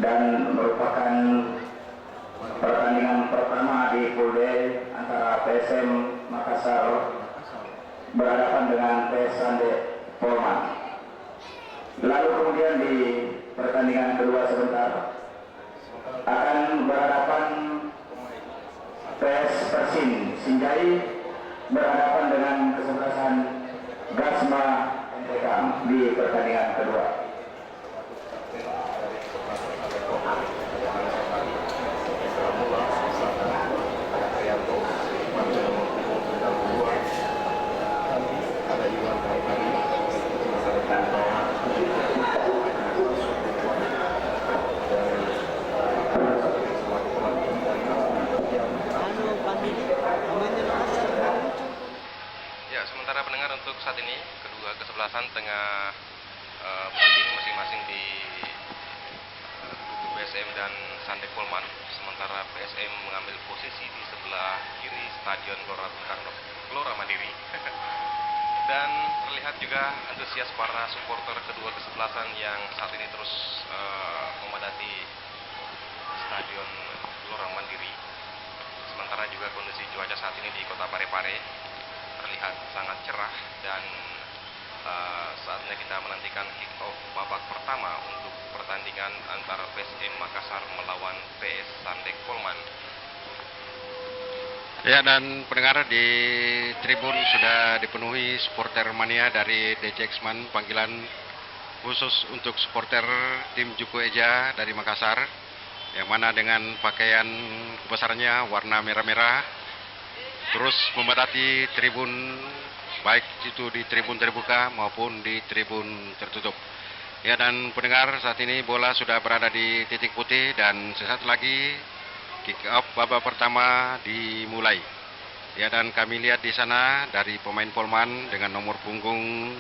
dan merupakan pertandingan pertama di Pool D antara PSM Makassar berhadapan dengan PS Sandek Polman. Lalu kemudian di pertandingan kedua sebentar akan berhadapan PS Persin Sinjai berhadapan dengan kesebelasan Gasma NTK di pertandingan kedua. Ya, sementara pendengar untuk saat ini kedua kesebelasan tengah berunding masing-masing di kubu PSM dan Sandek Polman. Sementara PSM mengambil posisi di sebelah kiri Stadion Gelora Mandiri. Dan terlihat juga antusias para supporter kedua kesebelasan yang saat ini terus memadati Stadion Gelora Mandiri. Sementara juga kondisi cuaca saat ini di kota Parepare terlihat sangat cerah dan saatnya kita menantikan kick off babak pertama untuk pertandingan antara PSM Makassar melawan PS Sandek Polman. Ya, dan pendengar di tribun sudah dipenuhi supporter mania dari DJ Xman, panggilan khusus untuk supporter tim Juku Eja dari Makassar, yang mana dengan pakaian besarnya warna merah-merah terus memadati tribun, baik itu di tribun terbuka maupun di tribun tertutup. Ya, dan pendengar, saat ini bola sudah berada di titik putih dan sesaat lagi kick off babak pertama dimulai. Ya, dan kami lihat di sana dari pemain Polman dengan nomor punggung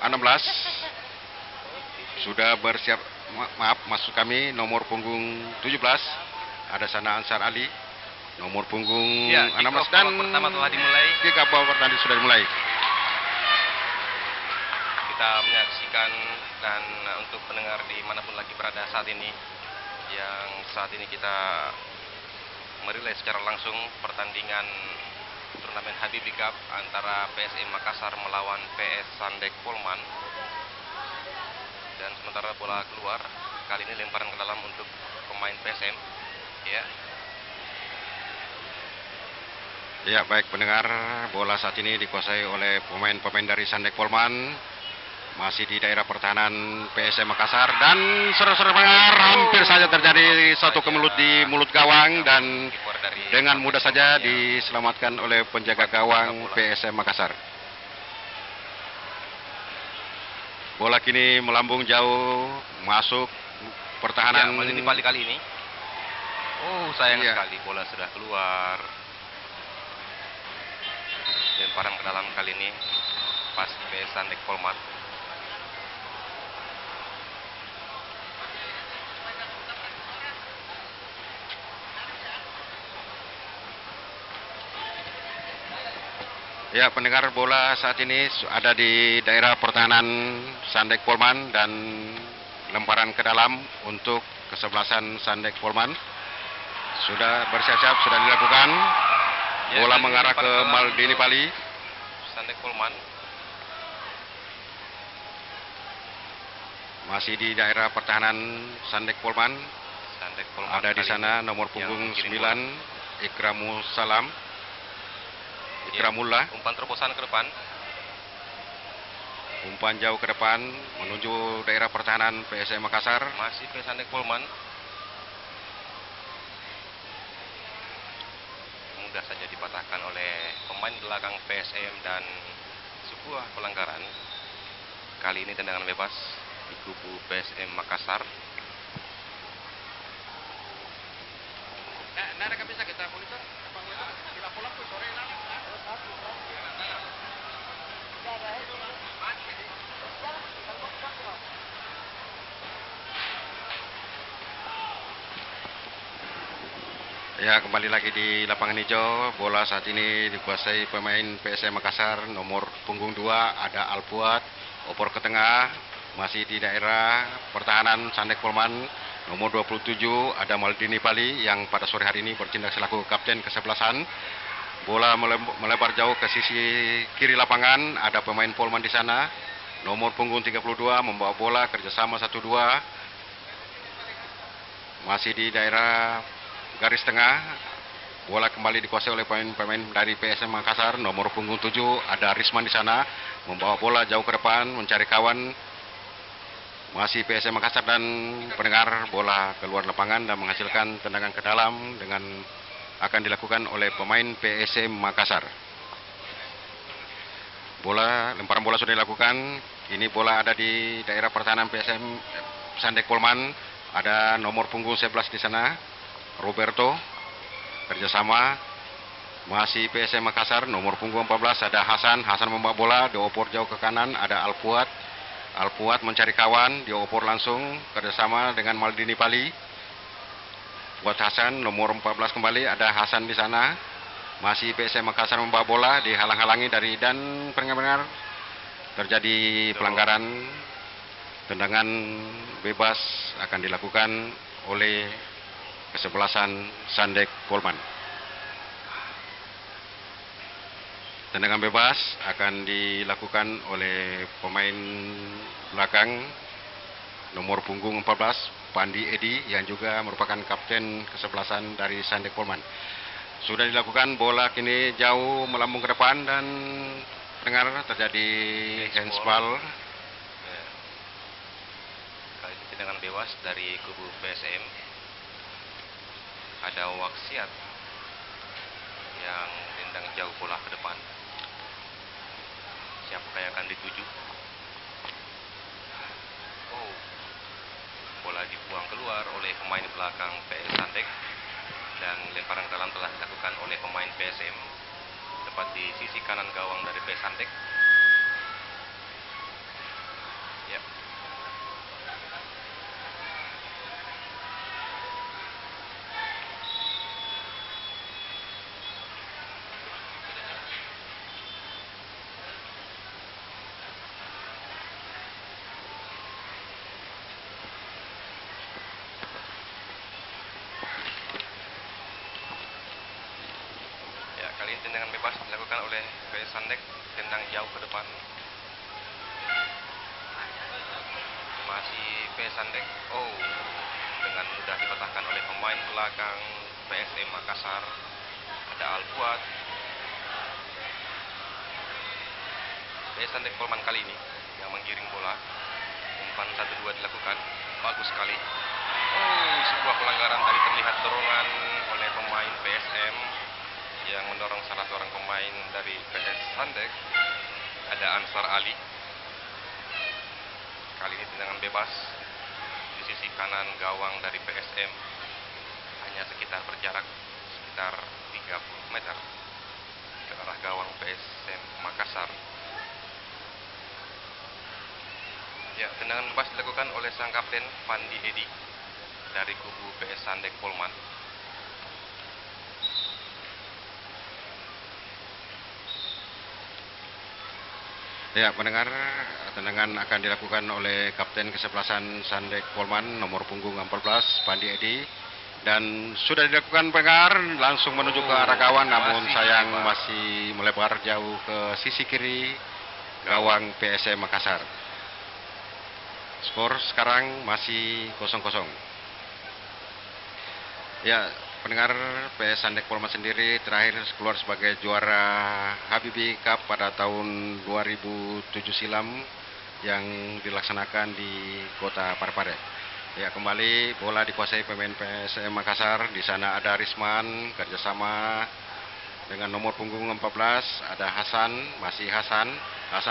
16 sudah bersiap, maksud kami nomor punggung 17 ada sana Ansar Ali, nomor punggung Ya, 16, dan pertama telah dimulai. kick off babak tadi sudah dimulai. Kita menyaksikan dan untuk pendengar dimanapun lagi berada saat ini, yang saat ini kita merilai secara langsung pertandingan turnamen Habibie Cup antara PSM Makassar melawan PS Sandek Polman. Dan sementara bola keluar, kali ini lemparan ke dalam untuk pemain PSM. Ya. Ya, baik pendengar, bola saat ini dikuasai oleh pemain-pemain dari Sandek Polman, masih di daerah pertahanan PSM Makassar, dan saudara-saudara pendengar, hampir saja terjadi satu kemelut di mulut gawang dan dengan mudah saja diselamatkan oleh penjaga gawang PSM Makassar. Bola kini melambung jauh masuk pertahanan. Ya, masih di Pali kali ini. Oh, sayang Ya. sekali bola sudah keluar. Lemparan ke dalam kali ini pas PS Sandek Polman. Ya, pendengar, bola saat ini ada di daerah pertahanan Sandek Polman dan lemparan ke dalam untuk kesebelasan Sandek Polman sudah bersiap-siap, sudah dilakukan. Ya, Bola kali ini mengarah ke lemparan ke dalam Maldini untuk Pali. Sandek Polman. Masih di daerah pertahanan Sandek Polman. Sandek Polman Ada di kali sana ini nomor yang punggung mengirim 9 Ikramu Salam. Ikramullah. Umpan terobosan ke depan. Umpan jauh ke depan menuju daerah pertahanan PSM Makassar. Masih ke Sandek Polman. Mudah saja dipatahkan oleh pemain belakang PSM dan sebuah pelanggaran. Kali ini tendangan bebas di kubu PSM Makassar. Ya, kembali lagi di lapangan hijau. Bola saat ini dikuasai pemain PSM Makassar. Nomor punggung 2 ada Alpuat. Opor ke tengah, masih di daerah pertahanan Sandek Polman. Nomor 27 ada Maldini Pali yang pada sore hari ini bertindak selaku kapten kesebelasan. Bola melebar jauh ke sisi kiri lapangan, ada pemain Polman di sana. Nomor punggung 32 membawa bola kerjasama 1-2. Masih di daerah garis tengah. Bola kembali dikuasai oleh pemain dari PSM Makassar. Nomor punggung 7 ada Risman di sana, membawa bola jauh ke depan mencari kawan. Masih PSM Makassar dan pendengar, bola keluar lapangan dan menghasilkan tendangan ke dalam dengan akan dilakukan oleh pemain PSM Makassar. Lemparan bola sudah dilakukan. Ini bola ada di daerah pertahanan PSM Sandek Polman. Ada nomor punggung 11 di sana, Roberto. Kerjasama masih PSM Makassar. Nomor punggung 14 ada Hasan. Hasan membawa bola, dioper jauh ke kanan. Ada Alpuat mencari kawan, dioper langsung kerjasama dengan Maldini Pali. Buat Hasan, nomor 14 kembali ada Hasan di sana. Masih PSM Makassar membawa bola, dihalang-halangi dari dan pendengar terjadi pelanggaran. Tendangan bebas akan dilakukan oleh kesebelasan Sandek Polman. Tendangan bebas akan dilakukan oleh pemain belakang nomor punggung 14 Pandi Edi yang juga merupakan kapten kesebelasan dari Sandek Polman. Sudah dilakukan, bola kini jauh melambung ke depan dan dengar terjadi handsball. Kali ini tendangan bebas dari kubu PSM. Ada Waksiat yang tendang jauh bola ke depan. Siapakah yang akan dituju? Oh, bola dibuang keluar oleh pemain belakang PS Sandek dan lemparan ke dalam telah dilakukan oleh pemain PSM tepat di sisi kanan gawang dari PS Sandek. Ya. Kali ini tendangan bebas dilakukan oleh PS Sandek, tendang jauh ke depan. Masih PS Sandek. Oh, dengan mudah dipatahkan oleh pemain belakang PSM Makassar. Ada Alpuat. PS Sandek Polman kali ini yang menggiring bola. Umpan 1-2 dilakukan. Bagus sekali. Oh, sebuah pelanggaran tadi terlihat dorongan oleh pemain PSM yang mendorong salah seorang pemain dari PS Sandek. Ada Ansar Ali. Kali ini tendangan bebas di sisi kanan gawang dari PSM, hanya sekitar berjarak sekitar 30 meter ke arah gawang PSM Makassar. Ya, tendangan bebas dilakukan oleh sang kapten Pandi Edi dari kubu PS Sandek Polman. Ya, pendengar, tendangan akan dilakukan oleh kapten kesebelasan Sandek Polman nomor punggung 14 Pandi Edi dan sudah dilakukan pendengar langsung menuju ke arah gawang, namun sayang masih melebar jauh ke sisi kiri gawang PSM Makassar. Skor sekarang masih 0-0. Ya, pendengar, PS Sandek Polman sendiri terakhir keluar sebagai juara Habibie Cup pada tahun 2007 silam yang dilaksanakan di kota Parepare. Ya, kembali bola dikuasai pemain PSM Makassar. Di sana ada Risman kerjasama dengan nomor punggung 14 ada Hasan, masih Hasan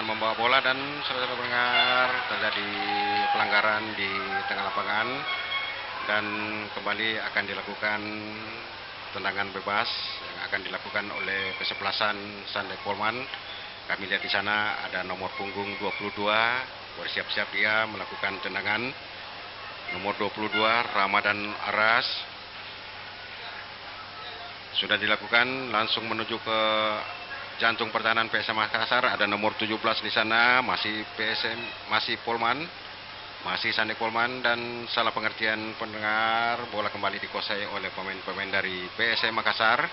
membawa bola dan saudara pendengar terjadi pelanggaran di tengah lapangan. Dan kembali akan dilakukan tendangan bebas yang akan dilakukan oleh kesebelasan Sandek Polman. Kami lihat di sana ada nomor punggung 22, bersiap-siap dia melakukan tendangan. Nomor 22 Ramadan Aras sudah dilakukan, langsung menuju ke jantung pertahanan PSM Makassar. Ada nomor 17 di sana, masih PSM, masih Polman. Masih Sandek Polman dan salah pengertian pendengar, bola kembali dikuasai oleh pemain-pemain dari PSM Makassar.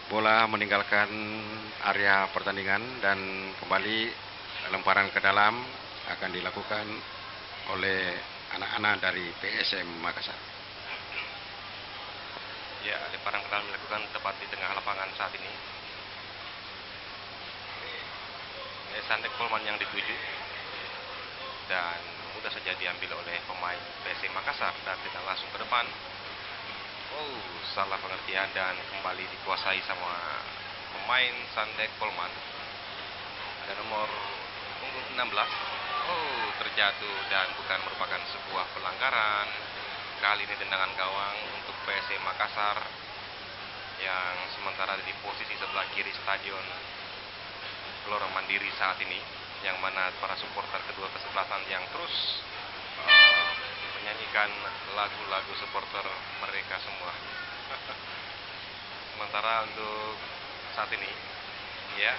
Bola meninggalkan area pertandingan dan kembali lemparan ke dalam akan dilakukan oleh anak-anak dari PSM Makassar. Ya, lemparan ke dalam dilakukan tepat di tengah lapangan saat ini. Sandek Polman yang dituju dan mudah saja diambil oleh pemain PSM Makassar dan tidak langsung ke depan. Oh, salah pengertian dan kembali dikuasai sama pemain Sandek Polman. Ada nomor punggung 16. Oh, terjatuh dan bukan merupakan sebuah pelanggaran. Kali ini tendangan gawang untuk PSM Makassar yang sementara di posisi sebelah kiri stadion Gelora Mandiri saat ini, yang mana para supporter kedua kesebelasan yang terus menyanyikan lagu-lagu supporter mereka semua. Sementara untuk saat ini, ya,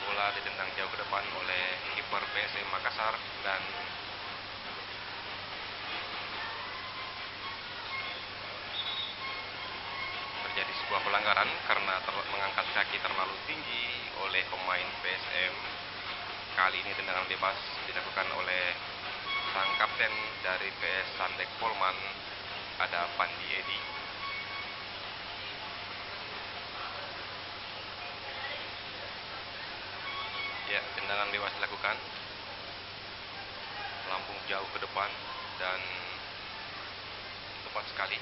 bola ditendang jauh ke depan oleh kiper PSM Makassar dan terjadi sebuah pelanggaran karena mengangkat kaki terlalu tinggi oleh pemain PSM. Kali ini tendangan bebas dilakukan oleh sang kapten dari PS Sandek Polman, ada Pandi Edi. Ya, tendangan bebas dilakukan, melambung jauh ke depan dan tepat sekali.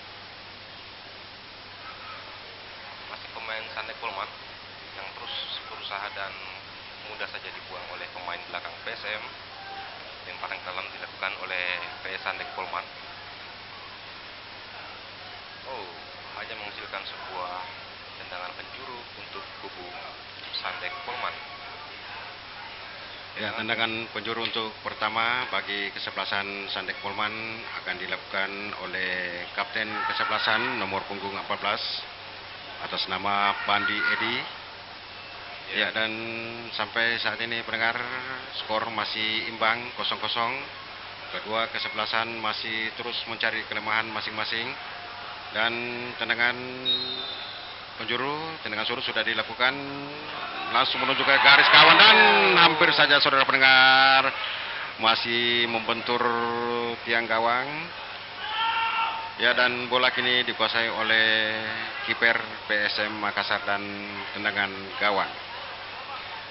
Masih pemain Sandek Polman yang terus berusaha dan mudah saja dibuang oleh pemain belakang PSM. Lemparan ke dalam dilakukan oleh PS Sandek Polman. Oh, hanya menghasilkan sebuah tendangan penjuru untuk kubu Sandek Polman. Ya, tendangan penjuru untuk pertama bagi kesebelasan Sandek Polman akan dilakukan oleh kapten kesebelasan nomor punggung 14 atas nama Pandi Edi. Ya, dan sampai saat ini pendengar, skor masih imbang 0-0. Kedua kesebelasan masih terus mencari kelemahan masing-masing. Dan tendangan tendangan surut sudah dilakukan, langsung menuju ke garis kawan dan hampir saja saudara pendengar masih membentur tiang gawang. Ya, dan bola kini dikuasai oleh kiper PSM Makassar dan tendangan gawang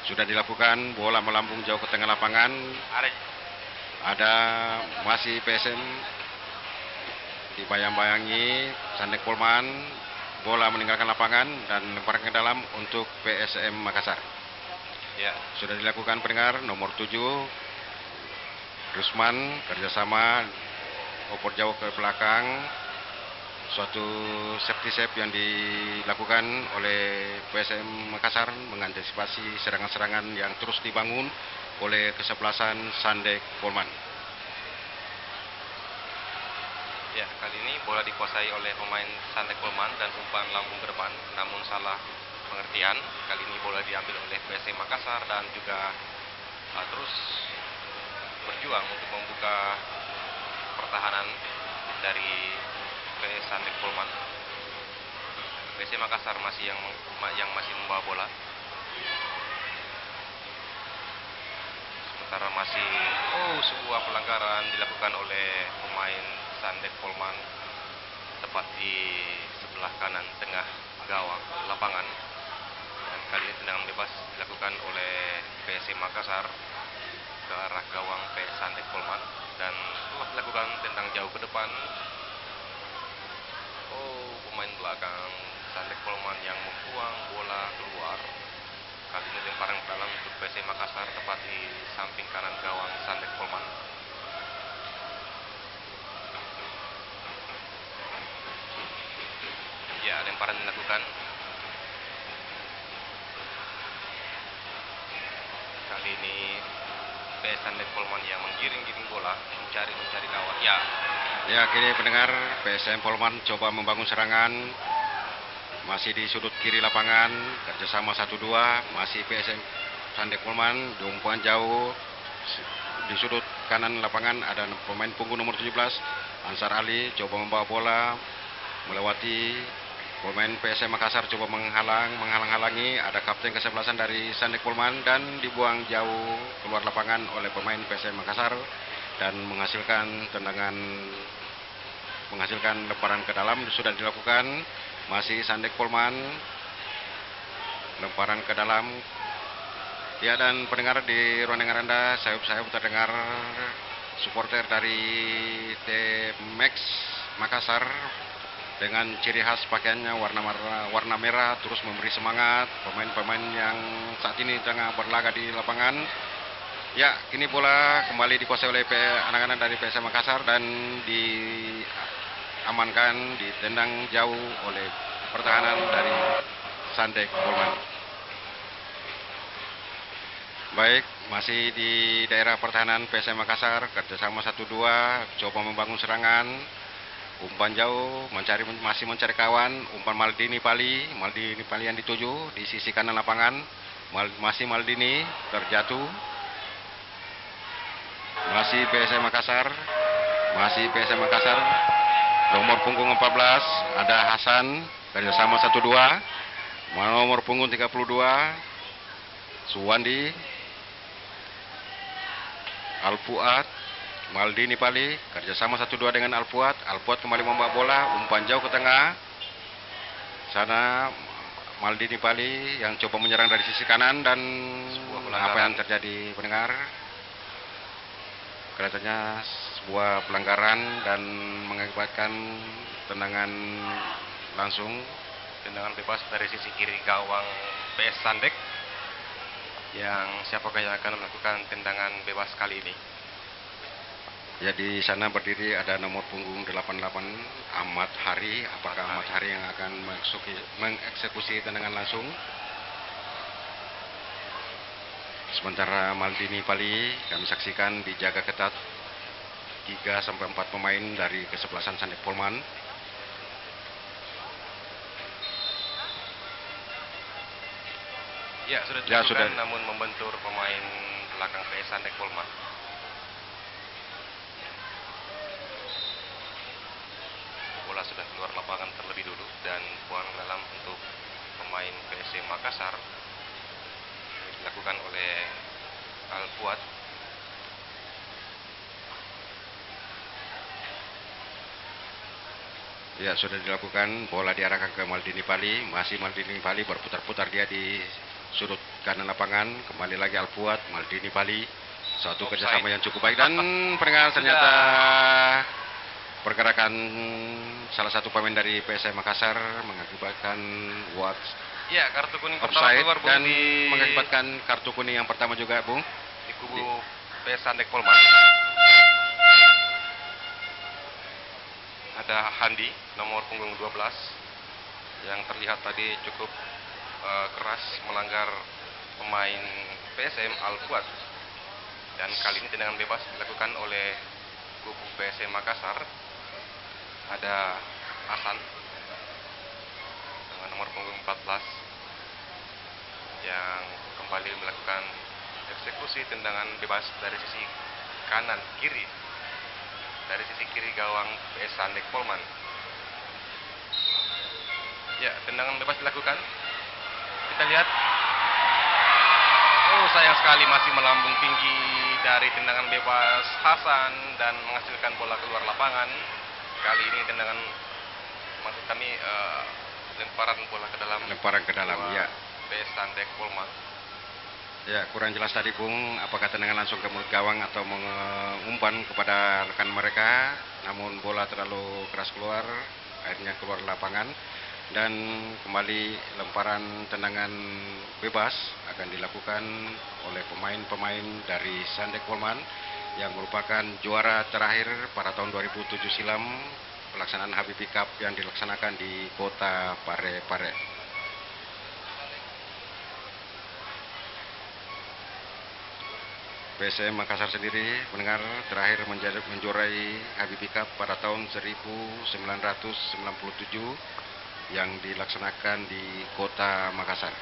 sudah dilakukan. Bola melambung jauh ke tengah lapangan. Ada masih PSM dibayang-bayangi Sandek Polman. Bola meninggalkan lapangan dan lemparan ke dalam untuk PSM Makassar. Ya, Sudah dilakukan pendengar, nomor 7 Rusman kerjasama oper jauh ke belakang. Suatu safety save yang dilakukan oleh PSM Makassar mengantisipasi serangan-serangan yang terus dibangun oleh kesebelasan Sandek Polman. ya, kali ini bola dikuasai oleh pemain Sandek Polman dan umpan lambung ke depan, namun salah pengertian. Kali ini bola diambil oleh PSM Makassar dan juga terus berjuang untuk membuka pertahanan dari PS Sandek Polman. PSM Makassar masih yang masih membawa bola. Sementara masih sebuah pelanggaran dilakukan oleh pemain Sandek Polman tepat di sebelah kanan tengah gawang lapangan. Dan kali ini tendangan bebas dilakukan oleh PSM Makassar ke arah gawang PS Sandek Polman dan setelah dilakukan tendang jauh ke depan, pemain belakang Sandek Polman yang membuang bola keluar. Kali ini lemparan ke dalam untuk PSM Makassar tepat di samping kanan gawang Sandek Polman. Ya, lemparan dilakukan. Kali ini PS Sandek Polman yang menggiring-giring bola, mencari kawan. Ya, kini pendengar, PSM Polman coba membangun serangan. Masih di sudut kiri lapangan, kerjasama 1-2, masih PSM Sandek Polman di umpan jauh di sudut kanan lapangan ada pemain punggung nomor 17 Ansar Ali coba membawa bola melewati pemain PSM Makassar, coba menghalang-halangi, ada kapten kesebelasan dari Sandek Polman dan dibuang jauh keluar lapangan oleh pemain PSM Makassar dan menghasilkan lemparan ke dalam. Sudah dilakukan, masih Sandek Polman, lemparan ke dalam. Ya, dan pendengar di ruang dengar Anda, saya terdengar supporter dari T-Max Makassar dengan ciri khas pakaiannya warna merah terus memberi semangat pemain-pemain yang saat ini tengah berlaga di lapangan. Ya, kini bola kembali dikuasai oleh anak-anak dari PSM Makassar dan diamankan, ditendang jauh oleh pertahanan dari Sandek Polman. Baik, masih di daerah pertahanan PSM Makassar, kerjasama 1-2, coba membangun serangan, umpan jauh, masih mencari kawan, umpan Maldini Pali yang dituju di sisi kanan lapangan, masih Maldini terjatuh, masih PSM Makassar, nomor punggung 14, ada Hasan, kerjasama 1-2, nomor punggung 32, Suwandi, Alfuad, Maldini Pali, kerjasama 1-2 dengan Alfuad kembali membawa bola, umpan jauh ke tengah, sana Maldini Pali yang coba menyerang dari sisi kanan dan apa yang terjadi pendengar? Kelihatannya sebuah pelanggaran dan mengakibatkan tendangan bebas dari sisi kiri gawang PS Sandek. Yang siapakah yang akan melakukan tendangan bebas kali ini? Ya, di sana berdiri ada nomor punggung 88 Ahmad Hari. Apakah Ahmad Hari yang akan mengeksekusi tendangan langsung? Sementara Maldini Pali kami saksikan dijaga ketat 3-4 pemain dari kesebelasan Sandek Polman. Ya, sudah dilakukan, namun membentur pemain belakang PS Sandek Polman. Bola sudah keluar lapangan terlebih dulu dan buang dalam untuk pemain PSM Makassar. Ini dilakukan oleh Alfuad. Ya, sudah dilakukan, bola diarahkan ke Maldini Pali, masih Maldini Pali berputar-putar dia di sudut kanan lapangan, kembali lagi Alfuad, Maldini Pali, satu kerjasama yang cukup baik dan pendengar ternyata pergerakan salah satu pemain dari PSM Makassar mengakibatkan kartu kuning pertama keluar, Bung, dan mengakibatkan kartu kuning yang pertama juga, Bung, di kubu PS Sandek Polman. Ada Handi nomor punggung 12 yang terlihat tadi cukup keras melanggar pemain PSM Alfuad, dan kali ini tendangan bebas dilakukan oleh kubu PSM Makassar. Ada Hasan dengan nomor punggung 14 yang kembali melakukan eksekusi tendangan bebas dari sisi kanan kiri, dari sisi kiri gawang PS Sandek Polman. Ya, tendangan bebas dilakukan. Kita lihat, sayang sekali masih melambung tinggi dari tendangan bebas Hasan dan menghasilkan bola keluar lapangan. Kali ini tendangan, maksud kami lemparan bola ke dalam. Ya. PS Sandek Polman. Ya, kurang jelas tadi, Bung, apakah tendangan langsung ke mulut gawang atau mengumpan kepada rekan mereka, namun bola terlalu keras keluar, akhirnya keluar lapangan. Dan kembali lemparan tendangan bebas akan dilakukan oleh pemain-pemain dari Sandek Polman yang merupakan juara terakhir pada tahun 2007 silam pelaksanaan Habibie Cup yang dilaksanakan di kota Parepare. PSM Makassar sendiri mendengar terakhir menjuarai Habibie Cup pada tahun 1997 yang dilaksanakan di kota Makassar.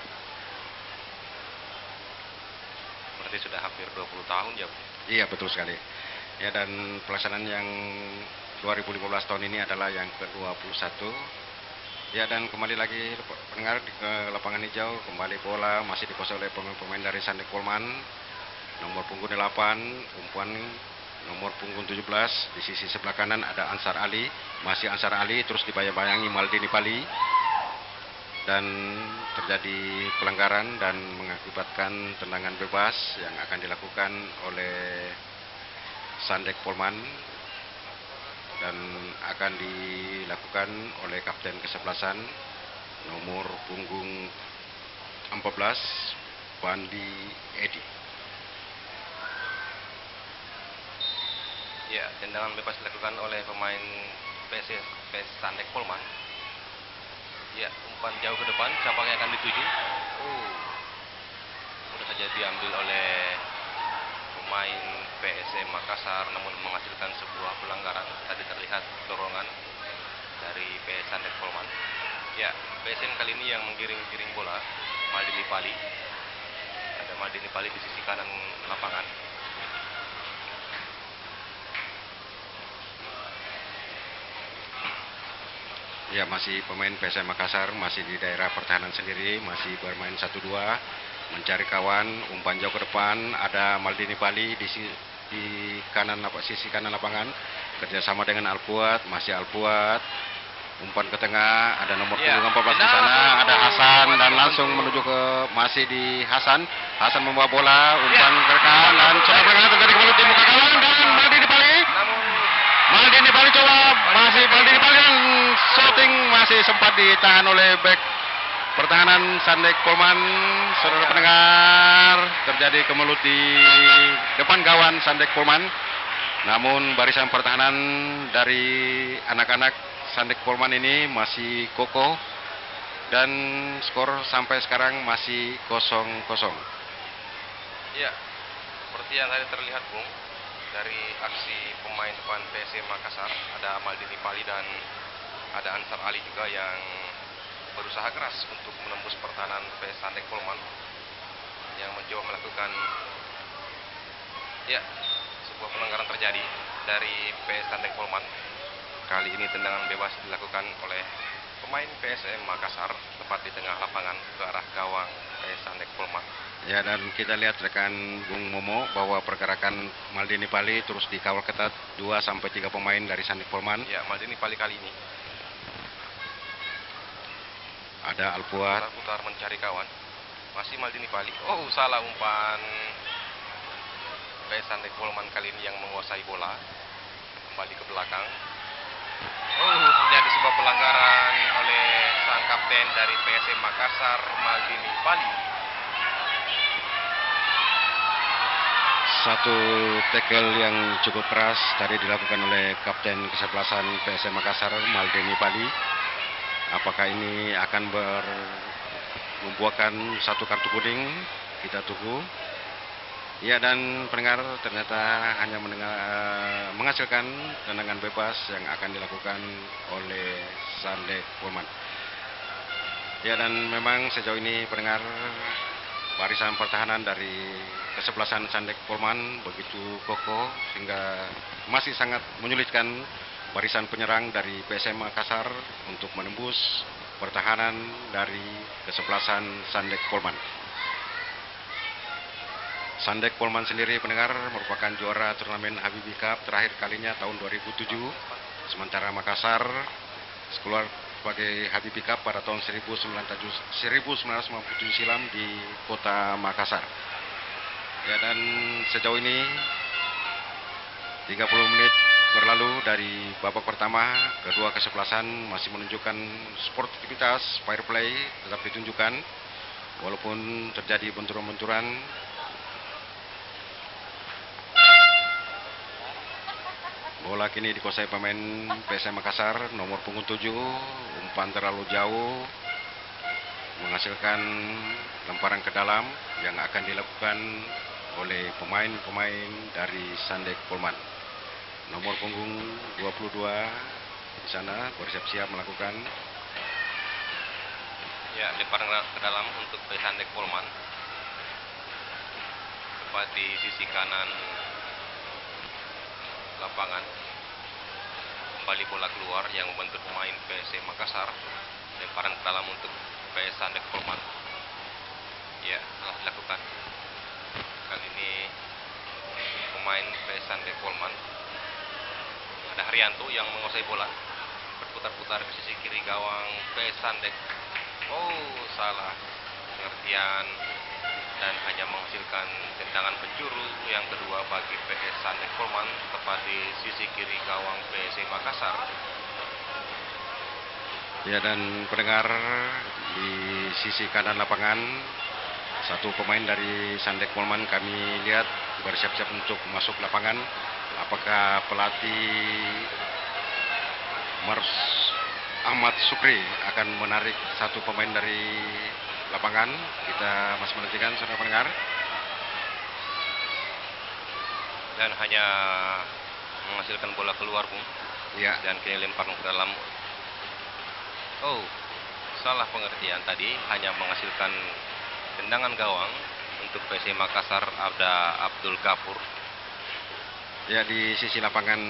berarti sudah hampir 20 tahun ya, Bung. Iya, betul sekali. Ya, dan pelaksanaan yang 2015 tahun ini adalah yang ke-21. Ya, dan kembali lagi pendengar ke lapangan hijau, kembali bola masih dikuasai oleh pemain-pemain dari Sandek Polman. Nomor punggung 8, umpan nomor punggung 17. Di sisi sebelah kanan ada Ansar Ali, masih Ansar Ali, terus dibayang-bayangi Maldini Pali. Dan terjadi pelanggaran dan mengakibatkan tendangan bebas yang akan dilakukan oleh Sandek Polman dan akan dilakukan oleh kapten kesebelasan nomor punggung 14 Bandi Edi. Ya, tendangan bebas dilakukan oleh pemain PS Sandek Polman. Ya, umpan jauh ke depan, siapa yang akan dituju? Mudah saja diambil oleh pemain PSM Makassar, namun menghasilkan sebuah pelanggaran. Tadi terlihat dorongan dari PS Sandek Polman. Ya, PSM kali ini yang menggiring-giring bola, Maldini Pali. Ada Maldini Pali di sisi kanan lapangan. Ya, masih pemain PSM Makassar, masih di daerah pertahanan sendiri, masih bermain 1-2, mencari kawan, umpan jauh ke depan, ada Maldini Pali di kanan sisi kanan lapangan, kerjasama dengan Alpuat, masih Alpuat, umpan ke tengah, ada nomor punggung 14 di sana, ada Hasan dan langsung menuju ke masih di Hasan membawa bola, umpan ke kanan dan sudah bergerak terjadi kembali di muka gawang dan Maldini Pali. Maldini Pali coba, masih Maldini Pali yang shooting masih sempat ditahan oleh bek pertahanan Sandek Polman. Saudara pendengar, terjadi kemelut di depan gawang Sandek Polman. Namun barisan pertahanan dari anak-anak Sandek Polman ini masih kokoh dan skor sampai sekarang masih 0-0. Ya, seperti yang tadi terlihat, Bung, dari aksi pemain depan PSM Makassar, ada Maldini Pali dan ada Ansar Ali juga yang berusaha keras untuk menembus pertahanan PS Sandek Polman yang mencoba melakukan sebuah pelanggaran terjadi dari PS Sandek Polman. Kali ini tendangan bebas dilakukan oleh pemain PSM Makassar tepat di tengah lapangan ke arah gawang PS Sandek Polman. Ya, dan kita lihat rekan Bung Momo bahwa pergerakan Maldini Pali terus dikawal ketat 2-3 pemain dari Sandek Polman. Ya, Maldini Pali kali ini ada Alpuat, putar mencari kawan. Masih Maldini Pali. Salah umpan. PS Sandek Polman kali ini yang menguasai bola. Kembali ke belakang. Terjadi sebuah pelanggaran oleh sang kapten dari PSM Makassar, Maldini Pali. Satu tackle yang cukup keras tadi dilakukan oleh kapten kesebelasan PSM Makassar, Maldini Pali. Apakah ini akan membuahkan satu kartu kuning? Kita tunggu. Ya, dan pendengar, ternyata hanya menghasilkan tendangan bebas yang akan dilakukan oleh Sandek Polman. Ya, dan memang sejauh ini pendengar, barisan pertahanan dari kesebelasan Sandek Polman begitu kokoh sehingga masih sangat menyulitkan barisan penyerang dari PSM Makassar untuk menembus pertahanan dari kesebelasan Sandek Polman. Sandek Polman sendiri pendengar merupakan juara turnamen Habibie Cup terakhir kalinya tahun 2007. Sementara Makassar keluar sebagai Habibie Cup pada tahun 1997 silam di kota Makassar. Ya, dan sejauh ini 30 menit berlalu dari babak pertama, kedua kesebelasan masih menunjukkan sportivitas, fair play tetap ditunjukkan walaupun terjadi benturan-benturan. Bola kini dikuasai pemain PSM Makassar, nomor punggung 7, umpan terlalu jauh, menghasilkan lemparan ke dalam yang akan dilakukan oleh pemain-pemain dari Sandek Polman. Nomor punggung 22 di sana bersiap-siap melakukan. Ya, lemparan ke dalam untuk Sandek Polman. tepat di sisi kanan lapangan. Kembali bola keluar yang membentur pemain PSM Makassar. Lemparan ke dalam untuk PS Sandek Polman. Ya, telah dilakukan. Kali ini pemain PS Sandek Polman. Ada Haryanto yang menguasai bola. Berputar-putar ke sisi kiri gawang PS Sandek. Oh, salah pengertian dan hanya menghasilkan tendangan penjuru yang kedua bagi PS Sandek Polman tepat di sisi kiri gawang PSM Makassar. Ya, dan pendengar, di sisi kanan lapangan satu pemain dari Sandek Polman kami lihat bersiap-siap untuk masuk lapangan. Apakah pelatih Mars Ahmad Sukri akan menarik satu pemain dari lapangan? Kita masih menantikan, saudara pendengar. Dan hanya menghasilkan bola keluar, Bung. Ya, Dan kini lempar ke dalam. Oh, salah pengertian tadi, hanya menghasilkan tendangan gawang untuk PSM Makassar. Ada Abdul Gafur. ya, di sisi lapangan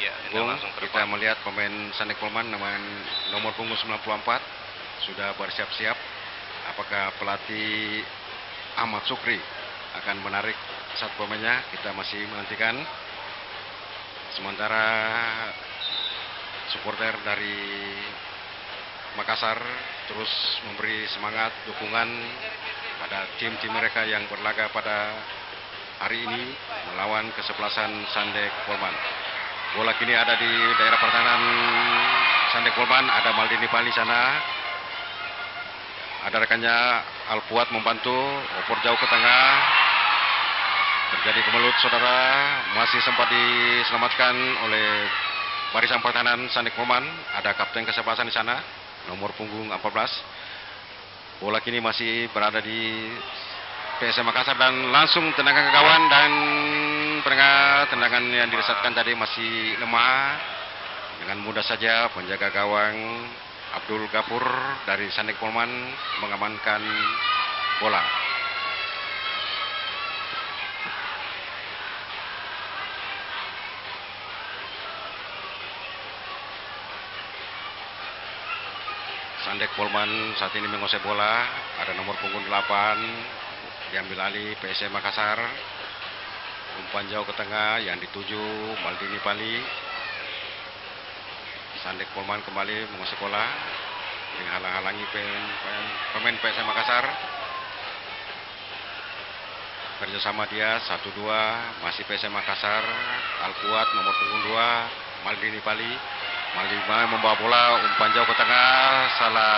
Ya, Bung, langsung ke kita depan. melihat pemain Sandek Polman nomor punggung 94 sudah bersiap-siap. Apakah pelatih Ahmad Sukri akan menarik satu pemainnya? Kita masih menantikan. Sementara supporter dari Makassar terus memberi semangat dukungan pada tim-tim mereka yang berlaga pada hari ini melawan kesebelasan Sandek Polman. Bola kini ada di daerah pertahanan Sandek Polman. Ada Maldini Pali sana. Ada rekannya Alpuat membantu. Oper jauh ke tengah. Terjadi kemelut, saudara. Masih sempat diselamatkan oleh barisan pertahanan Sandek Polman. Ada kapten kesebelasan di sana, nomor punggung 14. Bola kini masih berada di PSM Makassar dan langsung tendangan ke gawang, dan pendengar, tendangan yang diresatkan tadi masih lemah. Dengan mudah saja penjaga gawang Abdul Gafur dari Sandek Polman mengamankan bola. Sandek Polman saat ini menguasai bola. Ada nomor punggung 8 diambil alih PSM Makassar. Umpan jauh ke tengah yang dituju Maldini Pali. Sandek Polman kembali menguasai bola, menghalang-halangi pemain PSM Makassar. Kerjasama dia 1-2 masih PSM Makassar. Alpuat nomor punggung 2 Maldini Pali. Maldini Pali membawa bola, umpan jauh ke tengah. Salah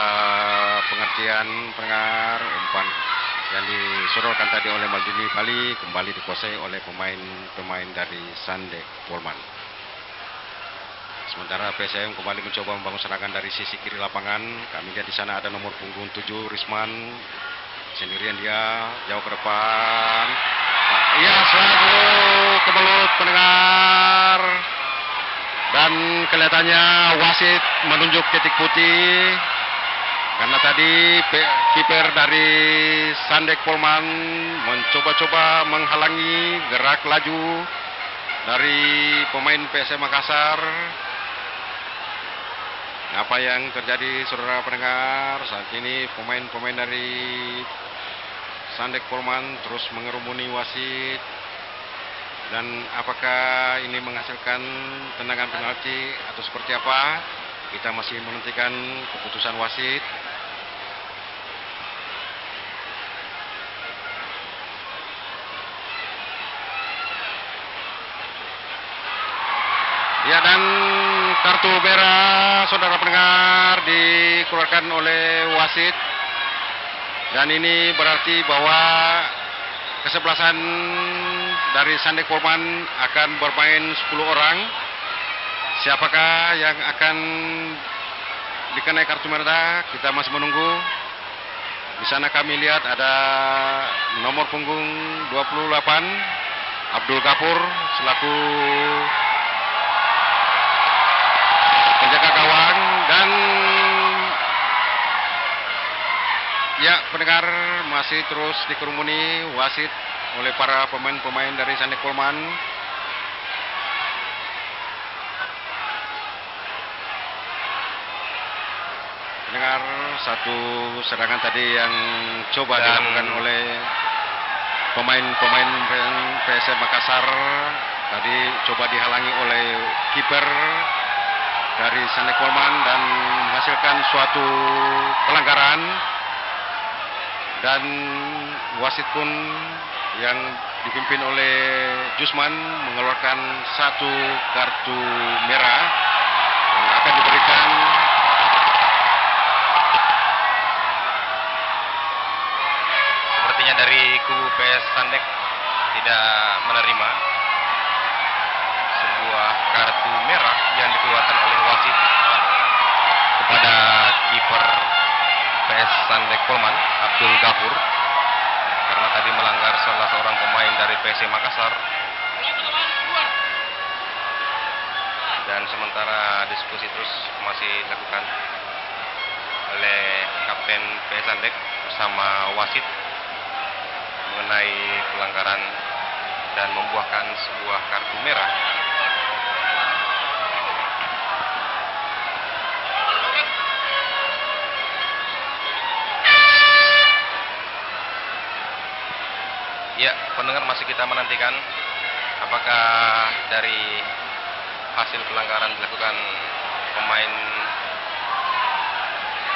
pengertian pendengar. Umpan yang disodorkan tadi oleh Maldini Pali kembali dikuasai oleh pemain dari Sandek Polman. Sementara PSM kembali mencoba membangun serangan dari sisi kiri lapangan. Kami lihat di sana ada nomor punggung 7 Risman. Sendirian dia, jauh ke depan. Ya, selalu kemelut pendengar. Dan kelihatannya wasit menunjuk titik putih. Karena tadi kiper dari Sandek Polman mencoba-coba menghalangi gerak laju dari pemain PSM Makassar. Apa yang terjadi, saudara pendengar? Saat ini pemain-pemain dari Sandek Polman terus mengerumuni wasit. Dan apakah ini menghasilkan tendangan penalti atau seperti apa? Kita masih menantikan keputusan wasit. Ya, dan kartu merah, saudara pendengar, dikeluarkan oleh wasit. Dan ini berarti bahwa kesebelasan dari Sandek Polman akan bermain 10 orang. Siapakah yang akan dikenai kartu merah? Kita masih menunggu. Di sana kami lihat ada nomor punggung 28 Abdul Gafur selaku penjaga gawang. Dan ya, pendengar, masih terus dikerumuni wasit oleh para pemain-pemain dari Sandek Polman. Dengar satu serangan tadi yang coba dilakukan oleh pemain-pemain PSM Makassar, tadi coba dihalangi oleh kiper dari Sandek Polman dan menghasilkan suatu pelanggaran, dan wasit pun yang dipimpin oleh Jusman mengeluarkan satu kartu merah yang akan diberikan sepertinya dari kubu PS Sandek tidak menerima sebuah kartu merah yang dikeluarkan oleh wasit kepada kiper PS Sandek Polman, Abdul Ghafur, karena tadi melanggar salah seorang pemain dari PSM Makassar. Dan sementara diskusi terus masih dilakukan oleh Kapten PS Sandek bersama wasit mengenai pelanggaran dan membuahkan sebuah kartu merah. Ya, pendengar, masih kita menantikan apakah dari hasil pelanggaran dilakukan pemain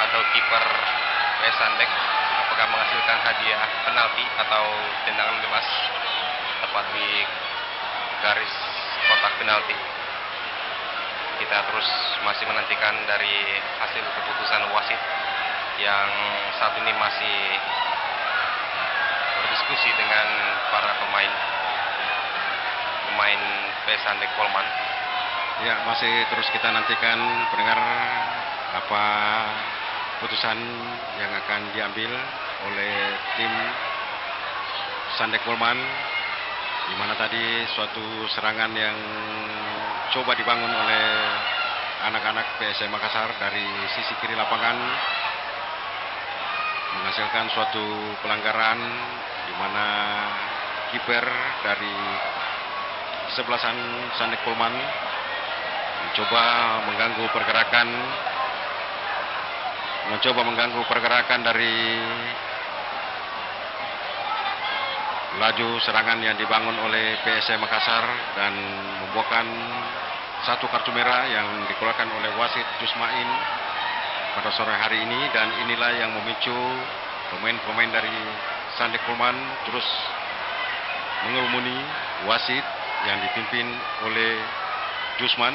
atau kiper PS Sandek, apakah menghasilkan hadiah penalti atau tendangan bebas tepat di garis kotak penalti. Kita terus masih menantikan dari hasil keputusan wasit yang saat ini masih berdiskusi dengan para pemain PS Sandek Polman. ya, masih terus kita nantikan pendengar apa putusan yang akan diambil oleh tim Sandek Polman, di mana tadi suatu serangan yang coba dibangun oleh anak-anak PSM Makassar dari sisi kiri lapangan menghasilkan suatu pelanggaran, di mana kiper dari kesebelasan Sandek Polman mencoba mengganggu pergerakan dari laju serangan yang dibangun oleh PSM Makassar dan membuahkan satu kartu merah yang dikeluarkan oleh wasit Jusmain pada sore hari ini, dan inilah yang memicu pemain-pemain dari Sandek Polman terus mengerumuni wasit yang dipimpin oleh Jusman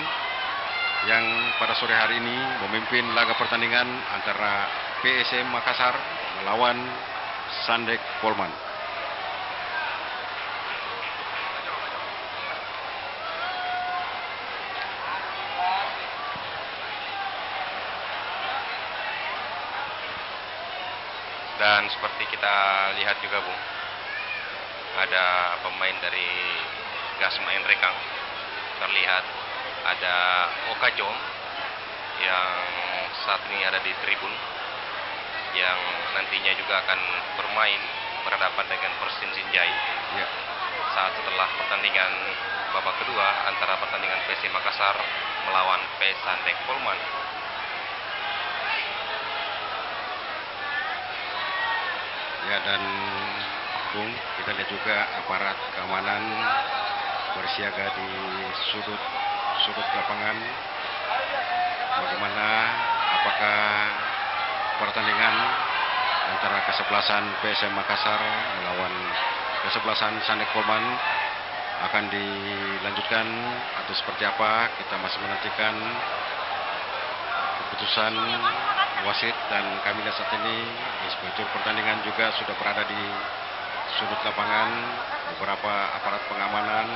yang pada sore hari ini memimpin laga pertandingan antara PSM Makassar melawan Sandek Polman. Dan seperti kita lihat juga, Bung, ada pemain dari Gasma Rekang, terlihat ada Oka Jom yang saat ini ada di tribun, yang nantinya juga akan bermain berhadapan dengan Persin Sinjai Ya. saat setelah pertandingan babak kedua antara pertandingan PSM Makassar melawan PS Sandek Polman. Ya, dan Bung, kita lihat juga aparat keamanan bersiaga di sudut lapangan. Bagaimana, apakah pertandingan antara kesebelasan PSM Makassar melawan kesebelasan Sandek Polman akan dilanjutkan atau seperti apa? Kita masih menantikan keputusan wasit, dan kami lihat saat ini inspektur pertandingan juga sudah berada di sudut lapangan, beberapa aparat pengamanan,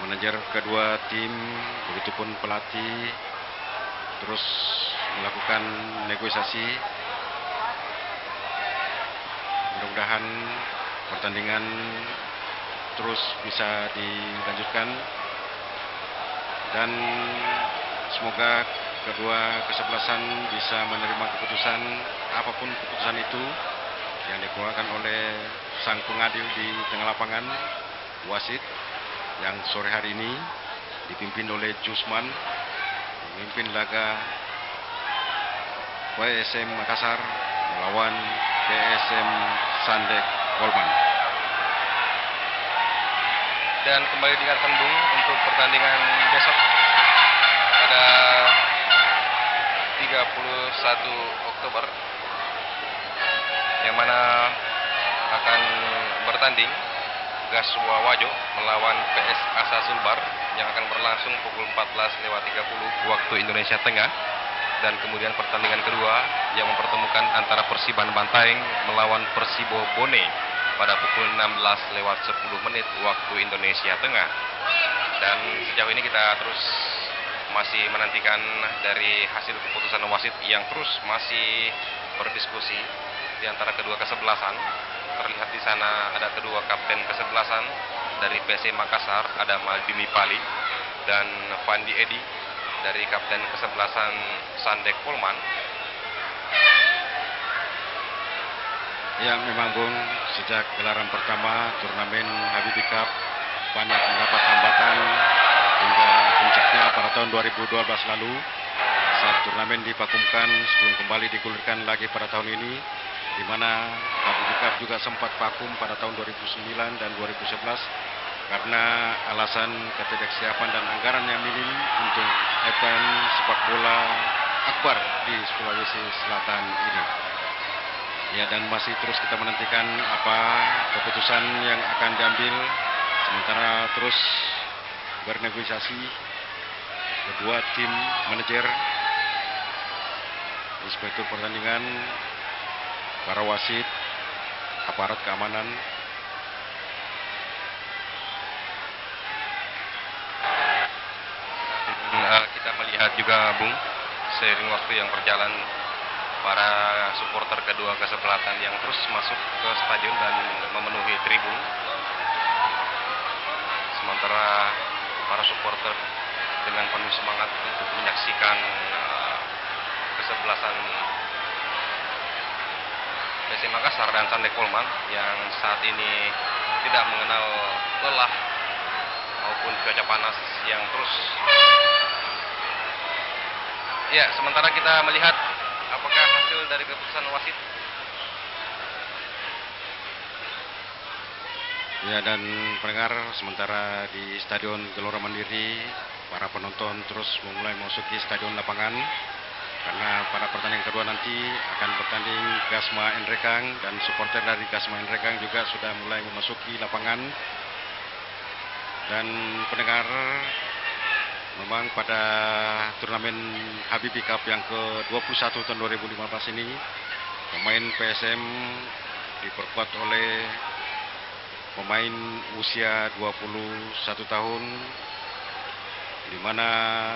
manajer kedua tim, begitupun pelatih terus melakukan negosiasi. Mudah-mudahan pertandingan terus bisa dilanjutkan dan semoga kedua kesebelasan bisa menerima keputusan, apapun keputusan itu, yang dikeluarkan oleh sang pengadil di tengah lapangan, wasit yang sore hari ini dipimpin oleh Jusman, memimpin laga PSM Makassar melawan PSM Sandek Polman. Dan kembali diingatkan Bung untuk pertandingan besok pada 31 Oktober yang mana akan bertanding Gaswa Wajo melawan PS Asa Sulbar yang akan berlangsung pukul 14.30 waktu Indonesia Tengah, dan kemudian pertandingan kedua yang mempertemukan antara Persiban Bantaeng melawan Persibo Bone pada pukul 16.10 waktu Indonesia Tengah. Dan sejauh ini kita terus masih menantikan dari hasil keputusan wasit yang terus masih berdiskusi di antara kedua kesebelasan. Terlihat di sana ada kedua kapten kesebelasan dari PSM Makassar, ada Maldini Pali dan Fandi Edi dari kapten kesebelasan Sandek Polman. Ya, memang Bung, sejak gelaran pertama turnamen Habibie Cup banyak mendapat hambatan hingga puncaknya pada tahun 2012 lalu saat turnamen divakumkan sebelum kembali digulirkan lagi pada tahun ini, di mana Habibie Cup juga sempat vakum pada tahun 2009 dan 2011 karena alasan ketidaksiapan dan anggaran yang minim untuk event sepak bola akbar di Sulawesi Selatan ini. Ya, dan masih terus kita menantikan apa keputusan yang akan diambil, sementara terus bernegosiasi kedua tim manajer, inspektur pertandingan, para wasit, aparat keamanan. Kita melihat juga Bung, seiring waktu yang berjalan, para supporter kedua kesebelasan yang terus masuk ke stadion dan memenuhi tribun, sementara para supporter dengan penuh semangat untuk menyaksikan kesebelasan PSM Makassar dan Sandek Polman yang saat ini tidak mengenal lelah maupun cuaca panas yang terus. Ya, sementara kita melihat apakah hasil dari keputusan wasit. Ya, dan pendengar, sementara di Stadion Gelora Mandiri, para penonton terus mulai memasuki stadion lapangan karena pada pertandingan kedua nanti akan bertanding Gasma Enrekang, dan supporter dari Gasma Enrekang juga sudah mulai memasuki lapangan. Dan pendengar, memang pada turnamen Habibie Cup yang ke-21 tahun 2015 ini, pemain PSM diperkuat oleh pemain usia 21 tahun, di mana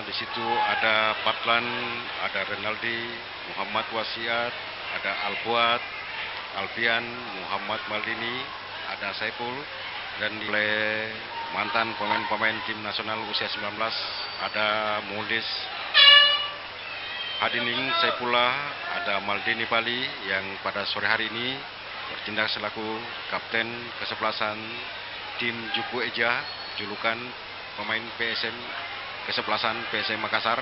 di situ ada Patlan, ada Renaldi, Muhammad Wasiat, ada Albuat, Alfian, Muhammad Maldini, ada Saiful, dan oleh mantan pemain-pemain tim nasional usia 19 ada Mulis Hadining Saifullah, ada Maldini Pali yang pada sore hari ini bertindak selaku kapten kesebelasan tim Juku Eja, julukan pemain PSM kesebelasan PSM Makassar.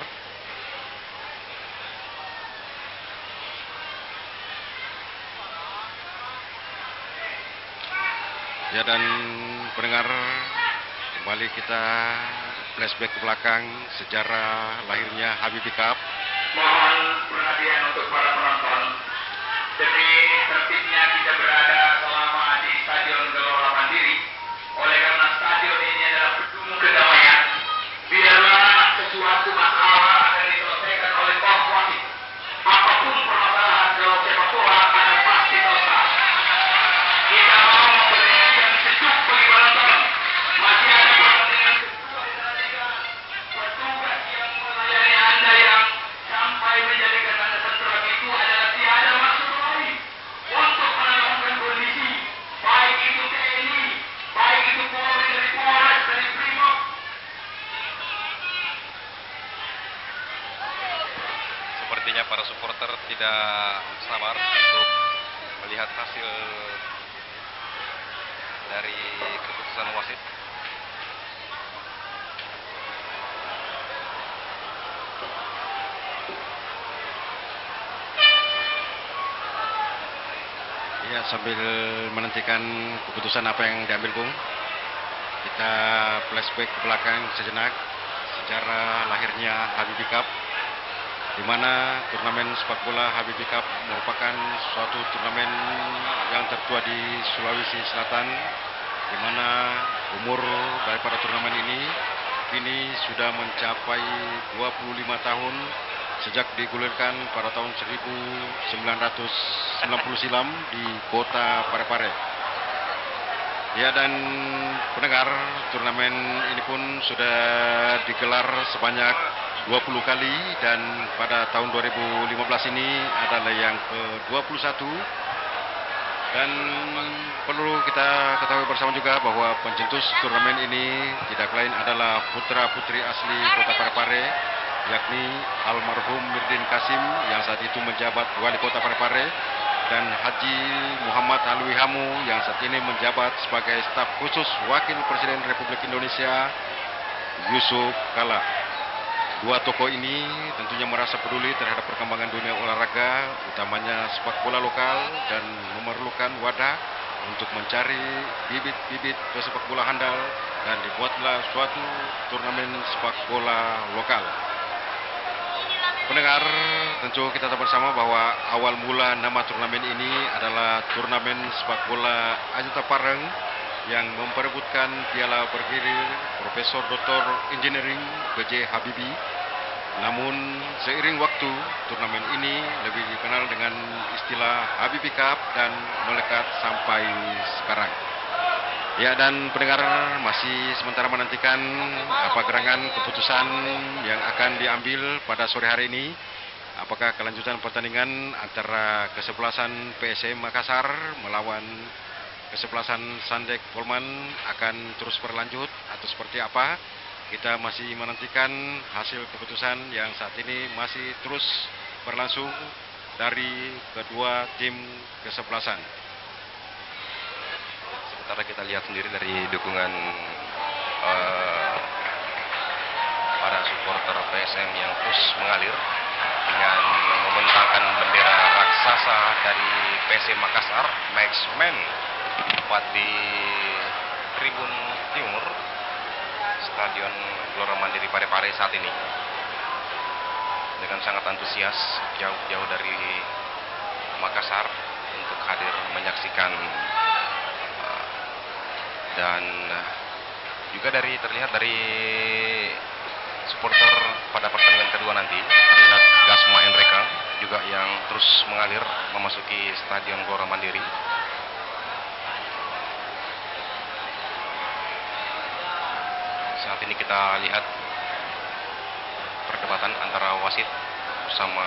Ya, dan pendengar, kembali kita flashback ke belakang sejarah lahirnya Habibie Cup. Mohon perhatian untuk para penonton. Demi tertibnya kita berada selama di Stadion Gelora Mandiri. Oleh karena stadion ini adalah gedung kedamaian, biarlah sesuatu masalah akan diselesaikan oleh kaum wasit. Apapun permasalahan dalam sepak bola ada pasti selesai. Kita mau memberi yang sejuk bagi penonton. Masih ada pertandingan kedua di Liga. Petugas yang melayani Anda yang sampai menjadikan Anda terserang itu adalah tiada maksud lain untuk menenangkan kondisi, baik itu TNI, baik itu Polri dari Polres, dari Brimob. Sepertinya para supporter tidak sabar untuk melihat hasil dari keputusan wasit. Ya, sambil menantikan keputusan apa yang diambil, Bung, kita flashback ke belakang sejenak sejarah lahirnya Habibie Cup, di mana turnamen sepak bola Habibie Cup merupakan suatu turnamen yang tertua di Sulawesi Selatan, di mana umur daripada turnamen ini kini sudah mencapai 25 tahun sejak digulirkan pada tahun 1990 silam di kota Parepare. Ya, dan pendengar, turnamen ini pun sudah digelar sebanyak 20 kali dan pada tahun 2015 ini adalah yang ke-21. Dan perlu kita ketahui bersama juga bahwa pencetus turnamen ini tidak lain adalah putra-putri asli kota Parepare, yakni almarhum Mirdin Kasim yang saat itu menjabat wali kota Parepare, dan Haji Muhammad Halwi Hamu yang saat ini menjabat sebagai staf khusus Wakil Presiden Republik Indonesia Yusuf Kala. Dua tokoh ini tentunya merasa peduli terhadap perkembangan dunia olahraga, utamanya sepak bola lokal, dan memerlukan wadah untuk mencari bibit-bibit pesepak bola handal, dan dibuatlah suatu turnamen sepak bola lokal. Pendengar, tentu kita tahu bersama bahwa awal mula nama turnamen ini adalah turnamen sepak bola Ajuta Pareng yang memperebutkan piala bergilir Profesor Dr. Engineering B.J. Habibie. Namun seiring waktu, turnamen ini lebih dikenal dengan istilah Habibie Cup dan melekat sampai sekarang. Ya, dan pendengar masih sementara menantikan apa gerangan keputusan yang akan diambil pada sore hari ini. Apakah kelanjutan pertandingan antara kesebelasan PSM Makassar melawan kesebelasan Sandek Polman akan terus berlanjut atau seperti apa? Kita masih menantikan hasil keputusan yang saat ini masih terus berlangsung dari kedua tim kesebelasan. Sementara kita lihat sendiri dari dukungan para supporter PSM yang terus mengalir dengan membentangkan bendera raksasa dari PSM Makassar, Maxman, tepat di Tribun Timur Stadion Gelora Mandiri Parepare saat ini, dengan sangat antusias jauh-jauh dari Makassar untuk hadir menyaksikan, dan juga terlihat dari supporter pada pertandingan kedua nanti terlihat Gasma Enrekang juga yang terus mengalir memasuki Stadion Gelora Mandiri. Saat ini kita lihat perdebatan antara wasit bersama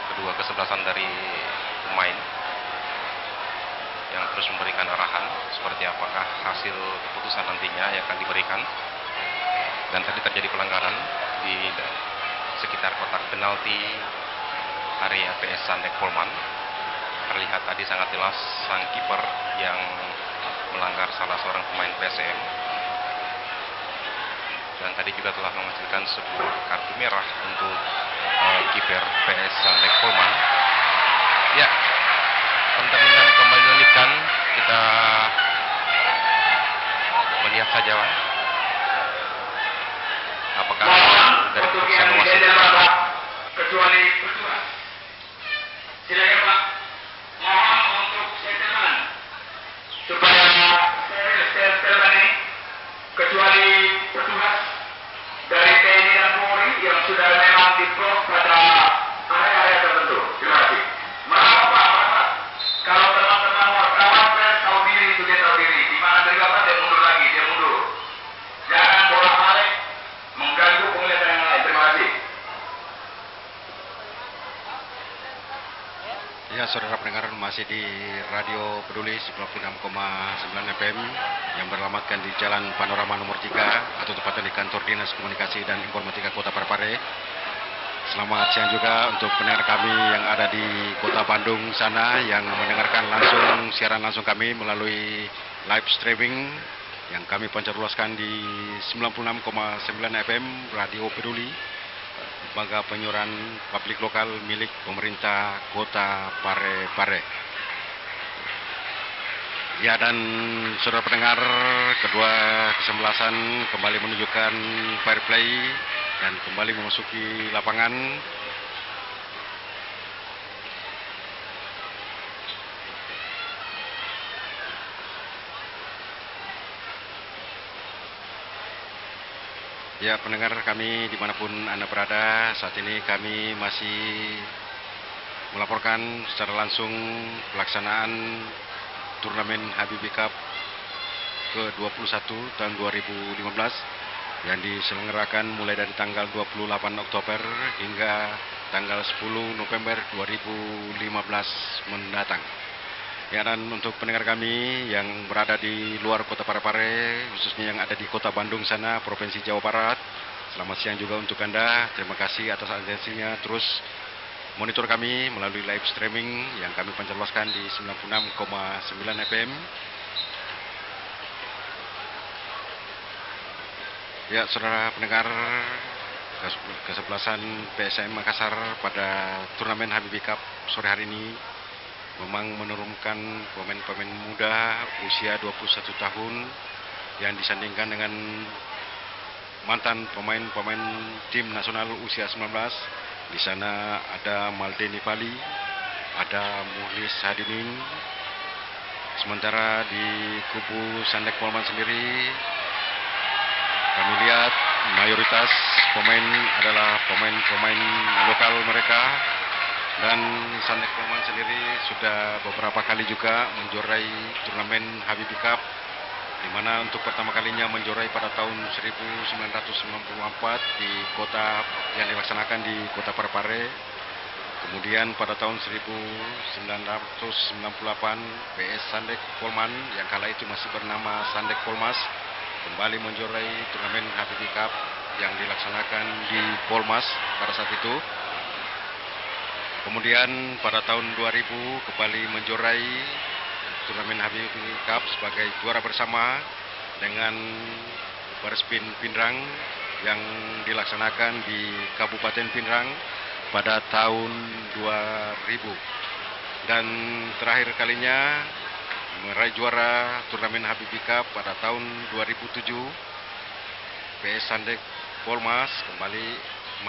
kedua kesebelasan dari pemain yang terus memberikan arahan seperti apakah hasil keputusan nantinya yang akan diberikan. Dan tadi terjadi pelanggaran di sekitar kotak penalti area PS Sandek Polman. Terlihat tadi sangat jelas sang kiper yang melanggar salah seorang pemain PSM, dan tadi juga telah menghasilkan sebuah kartu merah untuk kiper PS Sandek Polman. Ya, pertandingan kembali dilanjutkan. Kita melihat saja apakah dari keputusan wasit. Kecuali berdua. Silakan Pak. Mohon untuk settlement supaya settlement ini kecuali petugas dari TNI dan Polri yang sudah memang diblok pada area-area tertentu. Terima kasih. Maaf Pak. Kalau teman-teman wartawan pers tahu diri itu dia tahu diri. Di mana dari apa dia mundur lagi, dia mundur. Jangan bolak-balik mengganggu penglihatan yang lain. Terima kasih. Ya, saudara pendengar, masih di Radio Peduli 96,9 FM yang beralamatkan di Jalan Panorama nomor 3 atau tepatnya di kantor Dinas Komunikasi dan Informatika Kota Parepare. Selamat siang juga untuk pendengar kami yang ada di kota Bandung sana yang mendengarkan siaran langsung kami melalui live streaming yang kami pancarluaskan di 96,9 FM Radio Peduli, lembaga penyiaran publik lokal milik pemerintah Kota Parepare. Ya, dan saudara pendengar, kedua kesebelasan kembali menunjukkan fair play dan kembali memasuki lapangan. Ya, pendengar kami dimanapun Anda berada, saat ini kami masih melaporkan secara langsung pelaksanaan turnamen Habibie Cup ke-21 tahun 2015 yang diselenggarakan mulai dari tanggal 28 Oktober hingga tanggal 10 November 2015 mendatang. Ya, dan untuk pendengar kami yang berada di luar kota Parepare, khususnya yang ada di kota Bandung sana, Provinsi Jawa Barat, selamat siang juga untuk Anda. Terima kasih atas atensinya. Terus monitor kami melalui live streaming yang kami pancarluaskan di 96,9 FM. Ya, saudara pendengar, kesebelasan PSM Makassar pada turnamen Habibie Cup sore hari ini memang menurunkan pemain-pemain muda usia 21 tahun yang disandingkan dengan mantan pemain-pemain tim nasional usia 19. Di sana ada Maldeni Pali, ada Muhlis Hadinin. Sementara di kubu Sandek Polman sendiri, kami lihat mayoritas pemain adalah pemain-pemain lokal mereka, dan Sandek Polman sendiri sudah beberapa kali juga menjuarai turnamen Habibie Cup, di mana untuk pertama kalinya menjuarai pada tahun 1994 di kota yang dilaksanakan di kota Parepare. Kemudian pada tahun 1998 PS Sandek Polman yang kala itu masih bernama Sandek Polmas kembali menjuarai turnamen Habibie Cup yang dilaksanakan di Polmas pada saat itu. Kemudian pada tahun 2000 kembali menjuarai turnamen Habibie Cup sebagai juara bersama dengan Barespin Pindrang yang dilaksanakan di Kabupaten Pindrang pada tahun 2000. Dan terakhir kalinya meraih juara turnamen Habibie Cup pada tahun 2007, PS Sandek Polmas kembali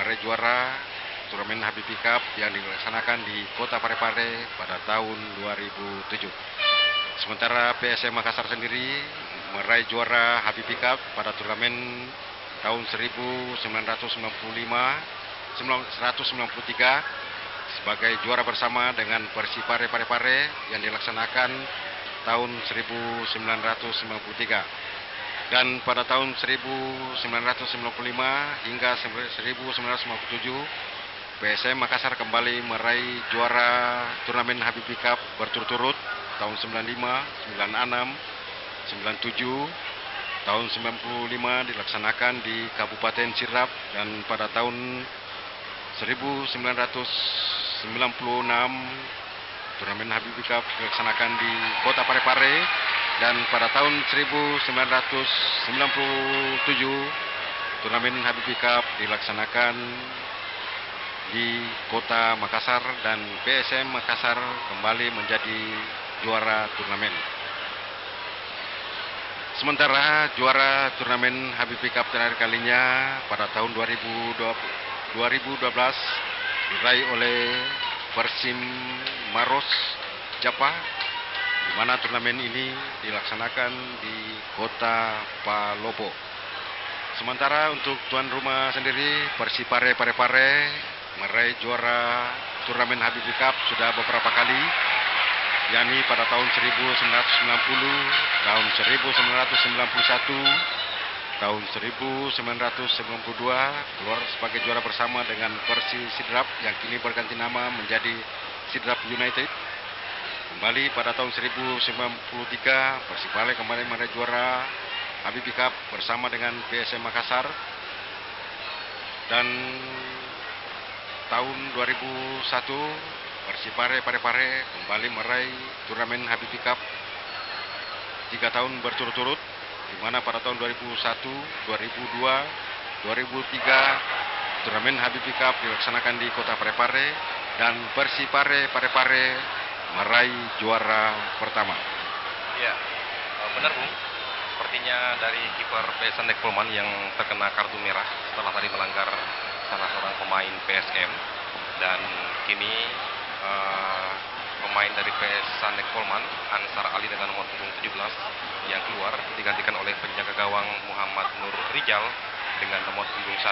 meraih juara turnamen Habibie Cup yang dilaksanakan di kota Parepare pada tahun 2007. Sementara PSM Makassar sendiri meraih juara Habibie Cup pada turnamen tahun 1993 sebagai juara bersama dengan Persipare Parepare yang dilaksanakan tahun 1993. Dan pada tahun 1995 hingga 1997 PSM Makassar kembali meraih juara turnamen Habibie Cup berturut-turut tahun 95, 96, 97, tahun 95 dilaksanakan di Kabupaten Sirap, dan pada tahun 1996 turnamen Habibie Cup dilaksanakan di kota Parepare, dan pada tahun 1997 turnamen Habibie Cup dilaksanakan di kota Makassar dan PSM Makassar kembali menjadi juara turnamen. Sementara juara turnamen Habibie Cup terakhir kalinya pada tahun 2012 diraih oleh Persim Maros Japa, di mana turnamen ini dilaksanakan di kota Palopo. Sementara untuk tuan rumah sendiri Persipare Parepare meraih juara turnamen Habibie Cup sudah beberapa kali, yakni pada tahun 1990, tahun 1991, tahun 1992 keluar sebagai juara bersama dengan Persi Sidrap yang kini berganti nama menjadi Sidrap United. Kembali pada tahun 1993 Persipale kembali meraih juara Habibie Cup bersama dengan PSM Makassar. Dan tahun 2001 Persipare Parepare kembali meraih turnamen Habibie Cup 3 tahun berturut-turut, di mana pada tahun 2001, 2002, 2003 turnamen Habibie Cup dilaksanakan di kota Parepare dan Persipare Parepare meraih juara pertama. Ya, benar Bung. Sepertinya dari kiper PS Sandek Polman yang terkena kartu merah setelah tadi melanggar salah seorang pemain PSM, dan kini pemain dari PS Sandek Polman, Ansar Ali dengan nomor punggung 17 yang keluar digantikan oleh penjaga gawang Muhammad Nur Rijal dengan nomor punggung 1,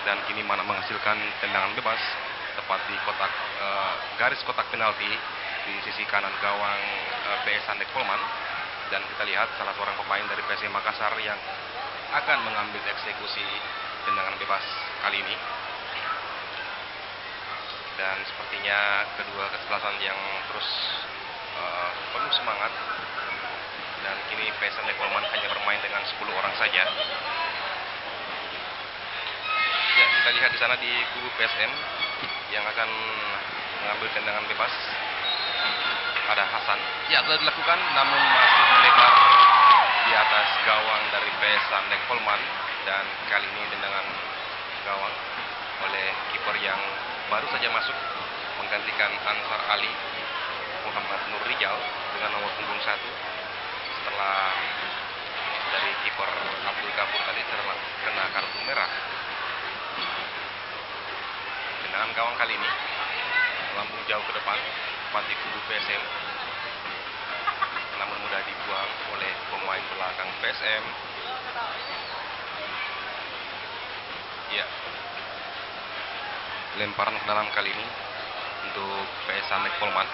dan kini mana menghasilkan tendangan bebas tepat di kotak garis kotak penalti di sisi kanan gawang PS Sandek Polman. Dan kita lihat salah seorang pemain dari PSM Makassar yang akan mengambil eksekusi tendangan bebas kali ini. Dan sepertinya kedua kesebelasan yang terus penuh semangat, dan kini PSM Polman hanya bermain dengan 10 orang saja. Ya, kita lihat di sana di kubu PSM yang akan mengambil tendangan bebas. Ada Hasan, ya sudah dilakukan, namun masih melebar di atas gawang dari PS Sandek Polman, dan kali ini tendangan gawang oleh kiper yang baru saja masuk menggantikan Ansar Ali, Muhammad Nur Rijal dengan nomor punggung 1 setelah dari kiper Abdul Gafur tadi terkena kartu merah. Tendangan gawang kali ini melambung jauh ke depan tepat di kubu PSM, namun mudah dibuang oleh pemain belakang PSM. Ya, lemparan ke dalam kali ini untuk PS Sandek Polman.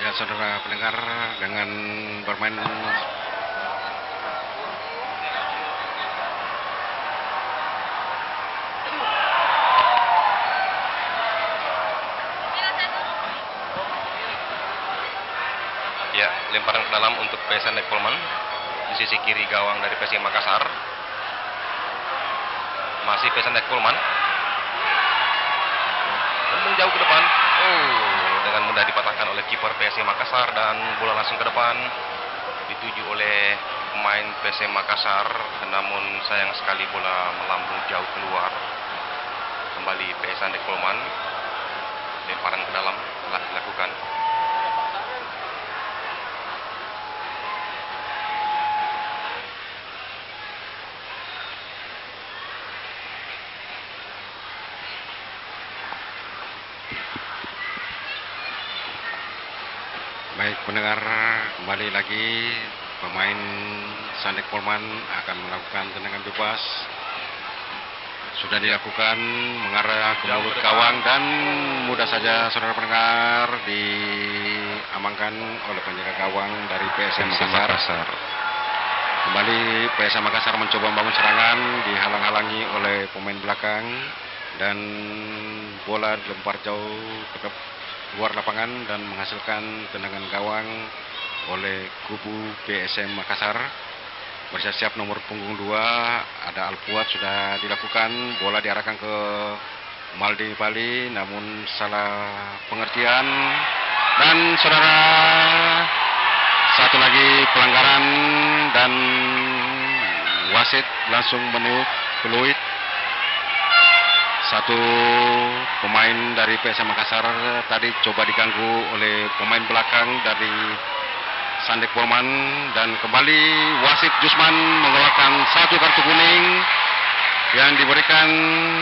Ya, saudara pendengar, dengan bermain ya, lemparan ke dalam untuk PS Sandek Polman di sisi kiri gawang dari PSM Makassar. Masih PS Sandek Polman menjauh ke depan. Dengan mudah dipatahkan oleh kiper PSM Makassar, dan bola langsung ke depan dituju oleh pemain PSM Makassar, namun sayang sekali bola melambung jauh keluar. Kembali PS Sandek Polman, lemparan ke dalam telah dilakukan. Baik pendengar, kembali lagi pemain Sandek Polman akan melakukan tendangan bebas. Sudah dilakukan mengarah ke mulut gawang, dan mudah saja saudara pendengar diamankan oleh penjaga gawang dari PSM Makassar. Kembali PSM Makassar mencoba membangun serangan, dihalang-halangi oleh pemain belakang, dan bola dilempar jauh ke luar lapangan dan menghasilkan tendangan gawang oleh kubu PSM Makassar. Bersiap-siap nomor punggung 2 ada Alpuat sudah dilakukan, bola diarahkan ke Maldi Bali, namun salah pengertian, dan saudara satu lagi pelanggaran, dan wasit langsung meniup peluit. Satu pemain dari PSM Makassar tadi coba diganggu oleh pemain belakang dari Sandek Polman, dan kembali wasit Jusman mengeluarkan satu kartu kuning yang diberikan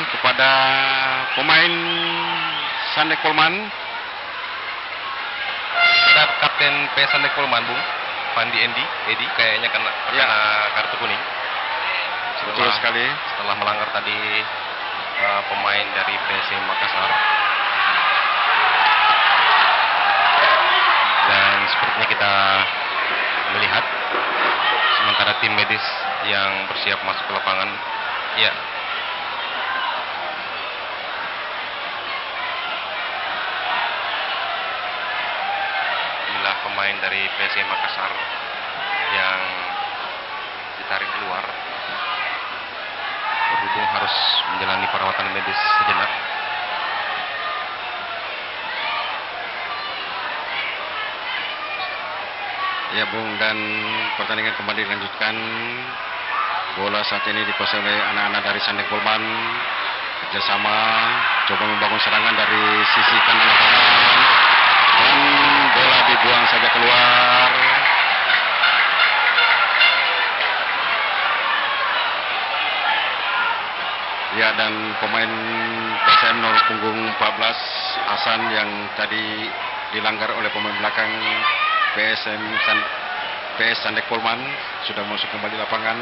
kepada pemain Sandek Polman. Ada kapten PS Sandek Polman, Bung Fandi Edi kayaknya kena kartu kuning. Betul sekali. Setelah melanggar tadi pemain dari PSM Makassar. Dan sepertinya kita melihat sementara tim medis yang bersiap masuk ke lapangan. Ya, pemain dari PSM Makassar yang ditarik keluar berhubung harus menjalani perawatan medis sejenak. Ya Bung, dan pertandingan kembali dilanjutkan. Bola saat ini dikuasai oleh anak-anak dari Sandek Polman. Kerjasama coba membangun serangan dari sisi kanan lapangan, dan bola dibuang saja keluar. Ya, dan pemain PSM nomor punggung 14 Hasan yang tadi dilanggar oleh pemain belakang PS Sandek Polman sudah masuk kembali lapangan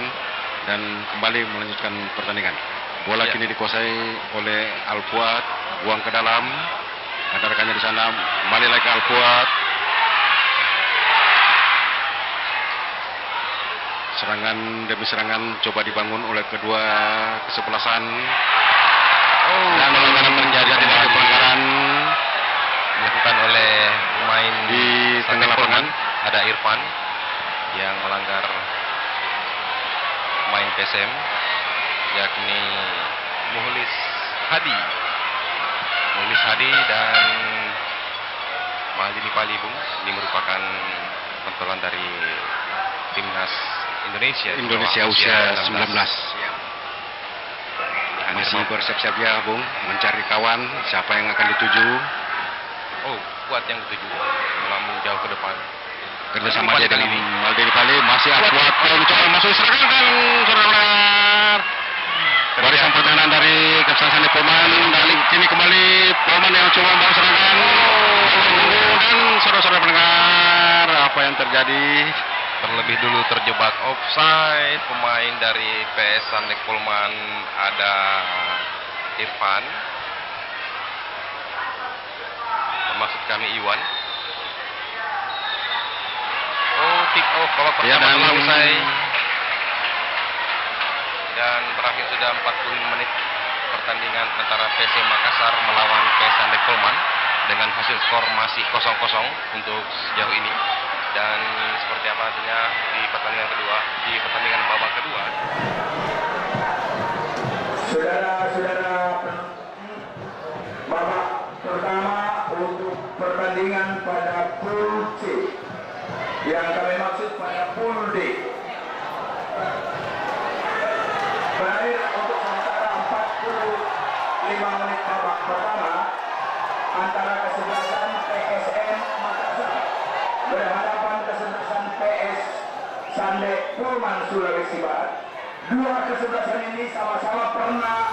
dan kembali melanjutkan pertandingan. Bola kini dikuasai oleh Alpuat, buang ke dalam, ada rekannya di sana, kembali lagi ke Alpuat. Serangan demi serangan coba dibangun oleh kedua kesebelasan. Dan pelanggaran terjadi, pelanggaran dilakukan oleh pemain di tengah lapangan. Ada Irfan yang melanggar pemain PSM, yakni Muhlis Hadi dan Mahdi Palibung. Ini merupakan pentolan dari timnas Indonesia usia 19. Masih bersiap-siap ya Bung, mencari kawan siapa yang akan dituju. Kuat yang dituju, melambung jauh ke depan. Kerjasama dia dengan Maldini Pali, masih Alpuat mencoba masuk serangan, saudara. Barisan pertahanan dari Kapten Sandek Polman, dan kini kembali Polman yang coba membawa serangan. Dan saudara-saudara pendengar, apa yang terjadi? Terlebih dulu terjebak offside pemain dari PS Sandek Polman, ada Irfan, maksud kami Iwan. Kick off babak pertama telah usai dan berakhir sudah 45 menit pertandingan antara PSM Makassar melawan PS Sandek Polman dengan hasil skor masih 0-0 untuk sejauh ini. Dan seperti apa hasilnya di pertandingan babak kedua. Saudara-saudara, babak pertama untuk pertandingan pada pool C, yang kami maksud pada pool D. Berakhir untuk sementara 45 menit babak pertama antara kesebelasan PSM Makassar berhadapan kesebelasan PS Sandek Polman Sulawesi Barat. Dua kesebelasan ini sama-sama pernah